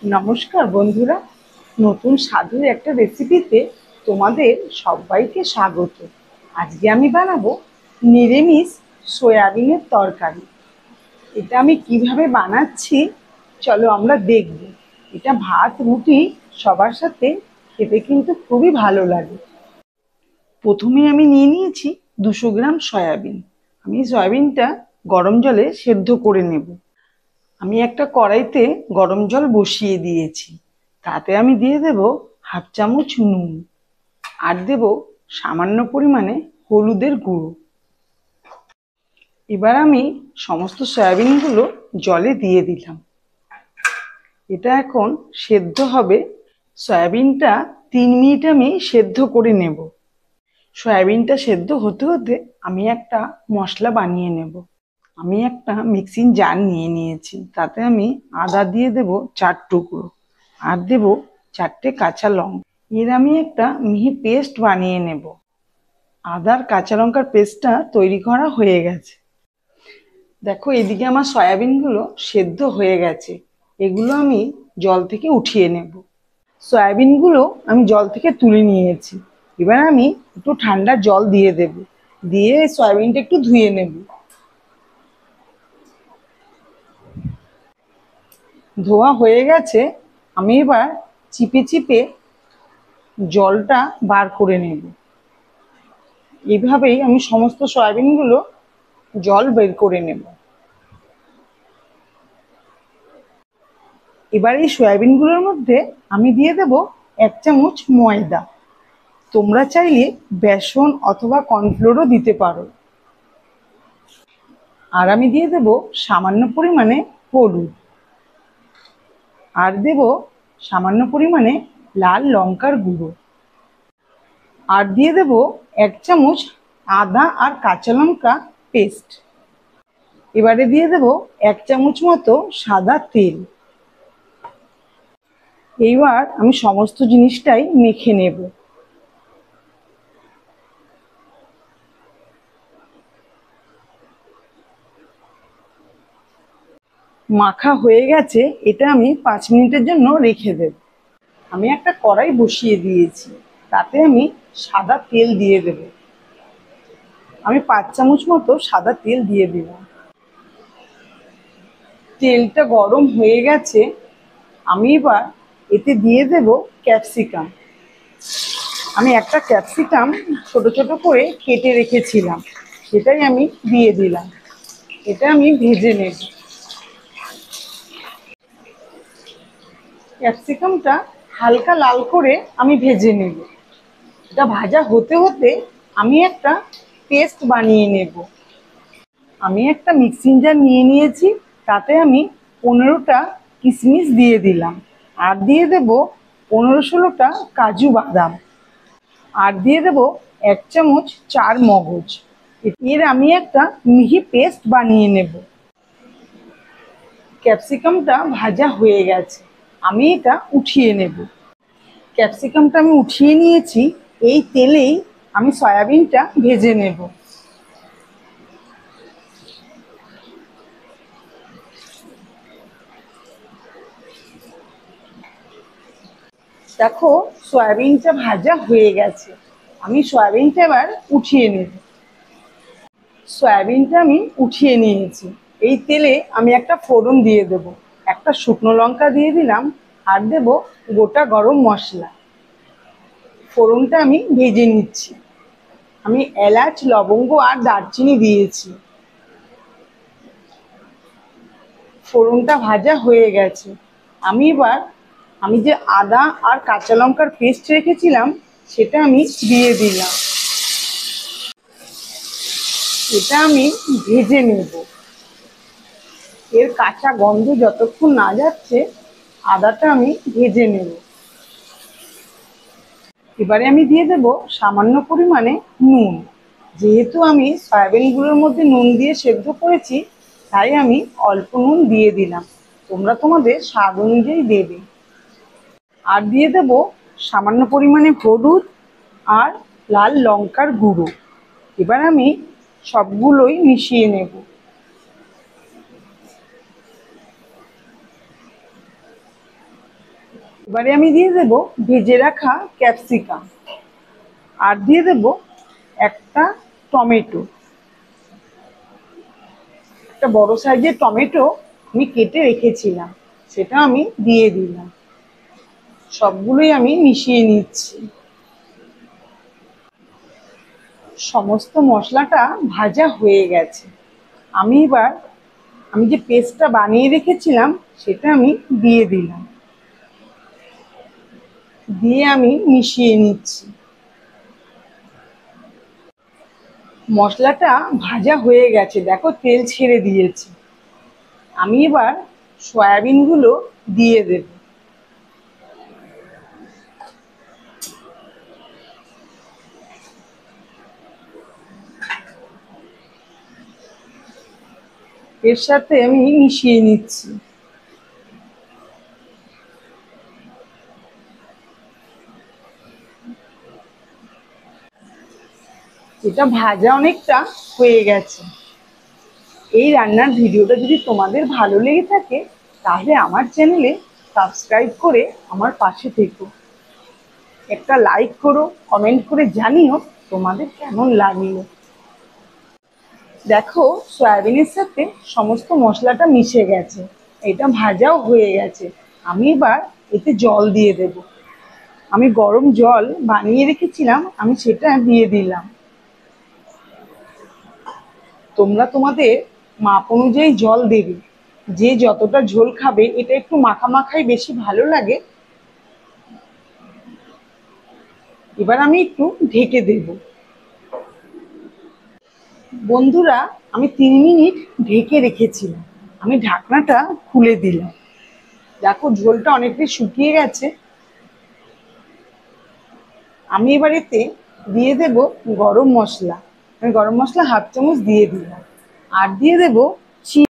নমস্কার বন্ধুরা, নতুন স্বাদের একটা রেসিপিতে তোমাদের সবাইকে স্বাগত। আজকে আমি বানাবো নিরামিষ সয়াবিনের তরকারি। এটা আমি কিভাবে বানাচ্ছি চলো আমরা দেখব। এটা ভাত রুটি সবার সাথে খেতে কিন্তু খুবই ভালো লাগে। প্রথমে আমি নিয়ে নিয়েছি 200 গ্রাম সয়াবিন। আমি সয়াবিনটা গরম জলে সেদ্ধ করে নেব। আমি একটা কড়াইতে গরম জল বসিয়ে দিয়েছি, তাতে আমি দিয়ে দেব হাফ চামচ নুন আর দেব সামান্য পরিমাণে হলুদের গুঁড়ো। এবার আমি সমস্ত সয়াবিনগুলো জলে দিয়ে দিলাম। এটা এখন সেদ্ধ হবে। সয়াবিনটা 3 মিনিট আমি সেদ্ধ করে নেব। সয়াবিনটা সেদ্ধ হতে হতে আমি একটা মশলা বানিয়ে নেব। আমি একটা মিক্সিং জার নিয়ে নিয়েছি, তাতে আমি আদা দিয়ে দেব 4 টুকরো আর দেব 4টে কাঁচা লঙ্কা। এর আমি একটা মিহি পেস্ট বানিয়ে নেব। আদার কাঁচা লঙ্কার পেস্টটা তৈরি করা হয়ে গেছে। দেখো এদিকে আমার সয়াবিনগুলো সেদ্ধ হয়ে গেছে। এগুলো আমি জল থেকে উঠিয়ে নেব। সয়াবিনগুলো আমি জল থেকে তুলে নিয়েছি। এবার আমি একটু ঠান্ডা জল দিয়ে দেব, দিয়ে সয়াবিনটা একটু ধুয়ে নেব। ধোয়া হয়ে গেছে। আমি এবার চিপে চিপে জলটা বার করে নেব। এইভাবেই আমি সমস্ত সয়াবিনগুলো জল বের করে নেব। এবার এই সয়াবিনগুলোর মধ্যে আমি দিয়ে দেব 1 চামচ ময়দা। তোমরা চাইলে বেসন অথবা কর্নফ্লোরও দিতে পারো। আর আমি দিয়ে দেব সামান্য পরিমাণে হলুদ আর দেব সামান্য পরিমাণে লাল লঙ্কার গুঁড়ো আর দিয়ে দেব 1 চামচ আদা আর কাঁচা লঙ্কা পেস্ট। এবারে দিয়ে দেব 1 চামচ মতো সাদা তেল। এইবার আমি সমস্ত জিনিসটাই মেখে নেব। মাখা হয়ে গেছে, এটা আমি 5 মিনিটের জন্য রেখে দেব। আমি একটা কড়াই বসিয়ে দিয়েছি, তাতে আমি সাদা তেল দিয়ে দেব। আমি 5 চামচ মতো সাদা তেল দিয়ে দিলাম। তেলটা গরম হয়ে গেছে। আমি এবার এতে দিয়ে দেব ক্যাপসিকাম। আমি একটা ক্যাপসিকাম ছোট ছোট করে কেটে রেখেছিলাম, সেটাই আমি দিয়ে দিলাম। এটা আমি ভেজে নেব। ক্যাপসিকামটা হালকা লাল করে আমি ভেজে নেব। এটা ভাজা হতে হতে আমি একটা পেস্ট বানিয়ে নেব। আমি একটা মিক্সিং জার নিয়ে নিয়েছি, তাতে আমি 15টা কিশমিশ দিয়ে দিলাম আর দিয়ে দেব 15-16টা কাজু বাদাম আর দিয়ে দেব 1 চামচ চার মগজ। এর আমি একটা মিহি পেস্ট বানিয়ে নেব। ক্যাপসিকামটা ভাজা হয়ে গেছে, আমি এটা উঠিয়ে নেব। ক্যাপসিকামটা আমি উঠিয়ে নিয়েছি। এই তেলেই আমি সয়াবিনটা ভেজে নেব। দেখো সয়াবিনটা ভাজা হয়ে গেছে, আমি সয়াবিনটা এবার উঠিয়ে নেব। সয়াবিনটা আমি উঠিয়ে নিয়েছি। এই তেলে আমি একটা ফোড়ন দিয়ে দেব। একটা শুকনো লঙ্কা দিয়ে দিলাম আর দেব গোটা গরম মশলা। ফোড়নটা আমি ভেজে নিচ্ছি। আমি এলাচ, লবঙ্গ আর দারচিনি দিয়েছি। ফোড়নটা ভাজা হয়ে গেছে। আমি এবার আমি যে আদা আর কাঁচা লঙ্কার পেস্ট রেখেছিলাম সেটা আমি দিয়ে দিলাম। এটা আমি ভেজে নেব। এর কাঁচা গন্ধ যতক্ষণ না যাচ্ছে আদাটা আমি ভেজে নেব। এবারে আমি দিয়ে দেব সামান্য পরিমাণে নুন। যেহেতু আমি সয়াবিনগুলোর মধ্যে নুন দিয়ে সেদ্ধ করেছি, তাই আমি অল্প নুন দিয়ে দিলাম। তোমরা তোমাদের স্বাদ অনুযায়ী দেবে। আর দিয়ে দেব সামান্য পরিমাণে হলুদ আর লাল লঙ্কার গুঁড়ো। এবার আমি সবগুলোই মিশিয়ে নেব। এবারে আমি দিয়ে দেব ভেজে রাখা ক্যাপসিকাম, আর দিয়ে দেব একটা টমেটো। একটা বড় সাইজের টমেটো আমি কেটে রেখেছিলাম, সেটা আমি দিয়ে দিলাম। সবগুলোই আমি মিশিয়ে নিচ্ছি। সমস্ত মশলাটা ভাজা হয়ে গেছে। আমি যে পেস্টটা বানিয়ে রেখেছিলাম সেটা আমি দিয়ে দিলাম, দিয়ে আমি মিশিয়ে নিচ্ছি। মশলাটা ভাজা হয়ে গেছে, দেখো তেল ছেড়ে দিয়েছে। আমি এবার সয়াবিনগুলো দিয়ে দেব। এর সাথে আমি মিশিয়ে নিচ্ছি। এটা ভাজা অনেকটা হয়ে গেছে। এই রান্নার ভিডিওটা যদি তোমাদের ভালো লেগে থাকে তাহলে আমার চ্যানেলে সাবস্ক্রাইব করে আমার পাশে থেকো। একটা লাইক করো, কমেন্ট করে জানিও তোমাদের কেমন লাগলো। দেখো সয়াবিনের সাথে সমস্ত মশলাটা মিশে গেছে, এটা ভাজাও হয়ে গেছে। আমি এবার এতে জল দিয়ে দেব। আমি গরম জল বানিয়ে রেখেছিলাম, আমি সেটা দিয়ে দিলাম। তোমরা তোমাদের মাপ অনুযায়ী জল দেবে, যে যতটা ঝোল খাবে। এটা একটু মাখা মাখাই বেশি ভালো লাগে। এবার আমি একটু ঢেকে দেব। বন্ধুরা, আমি 3 মিনিট ঢেকে রেখেছিলাম, আমি ঢাকনাটা খুলে দিলাম। দেখো ঝোলটা অনেকটাই শুকিয়ে গেছে। আমি এবার এতে দিয়ে দেব গরম মশলা। আমি গরম মশলা 1/2 চামচ দিয়ে দিলাম, আর দিয়ে দেব